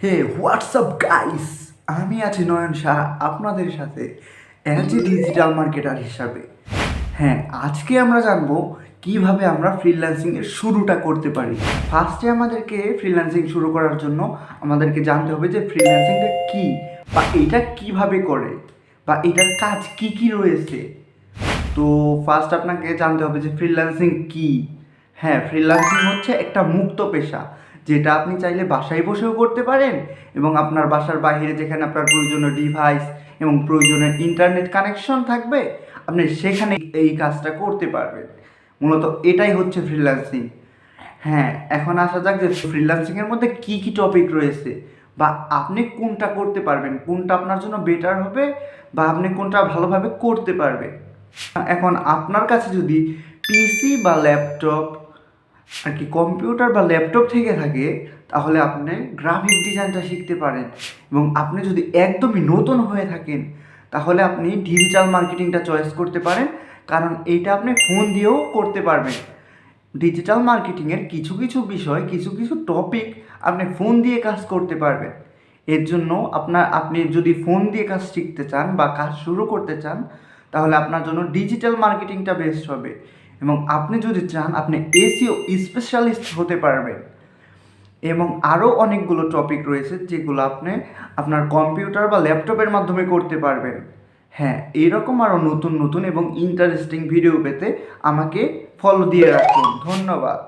হে WhatsApp guys, আমি আছি নয়ন শাহ আপনাদের সাথে এলজি ডিজিটাল মার্কেটার হিসাবে। হ্যাঁ, আজকে আমরা জানবো কিভাবে আমরা ফ্রিল্যান্সিংয়ের শুরুটা করতে পারি। ফার্স্টে আমাদেরকে ফ্রিল্যান্সিং শুরু করার জন্য আমাদেরকে জানতে হবে যে ফ্রিল্যান্সিংটা কী, বা এটা কিভাবে করে, বা এটার কাজ কি কি রয়েছে। তো ফার্স্ট আপনাকে জানতে হবে যে ফ্রিল্যান্সিং কী। হ্যাঁ, ফ্রিল্যান্সিং হচ্ছে একটা মুক্ত পেশা, যেটা আপনি চাইলে বাসায় বসেও করতে পারেন, এবং আপনার বাসার বাইরে যেখানে আপনার প্রয়োজনীয় ডিভাইস এবং প্রয়োজনীয় ইন্টারনেট কানেকশন থাকবে, আপনি সেখানে এই কাজটা করতে পারবেন। মূলত এটাই হচ্ছে ফ্রিল্যান্সিং। হ্যাঁ, এখন আসা যাক যে ফ্রিল্যান্সিংয়ের মধ্যে কী কী টপিক রয়েছে, বা আপনি কোনটা করতে পারবেন, কোনটা আপনার জন্য বেটার হবে, বা আপনি কোনটা ভালোভাবে করতে পারবেন। এখন আপনার কাছে যদি পিসি বা ল্যাপটপ, আর কি কম্পিউটার বা ল্যাপটপ থেকে থাকে, তাহলে আপনি গ্রাফিক ডিজাইনটা শিখতে পারেন। এবং আপনি যদি একদমই নতুন হয়ে থাকেন, তাহলে আপনি ডিজিটাল মার্কেটিংটা চয়েস করতে পারেন, কারণ এইটা আপনি ফোন দিয়েও করতে পারবেন। ডিজিটাল মার্কেটিংয়ের কিছু কিছু বিষয়, কিছু কিছু টপিক আপনি ফোন দিয়ে কাজ করতে পারবেন। এর জন্য আপনি যদি ফোন দিয়ে কাজ শিখতে চান বা কাজ শুরু করতে চান, তাহলে আপনার জন্য ডিজিটাল মার্কেটিংটা বেস্ট হবে। এবং আপনি যদি চান, আপনি এসইও স্পেশালিস্ট হতে পারবেন। এবং আরও অনেকগুলো টপিক রয়েছে যেগুলো আপনি আপনার কম্পিউটার বা ল্যাপটপের মাধ্যমে করতে পারবেন। হ্যাঁ, এরকম আরও নতুন নতুন এবং ইন্টারেস্টিং ভিডিও পেতে আমাকে ফলো দিয়ে রাখুন। ধন্যবাদ।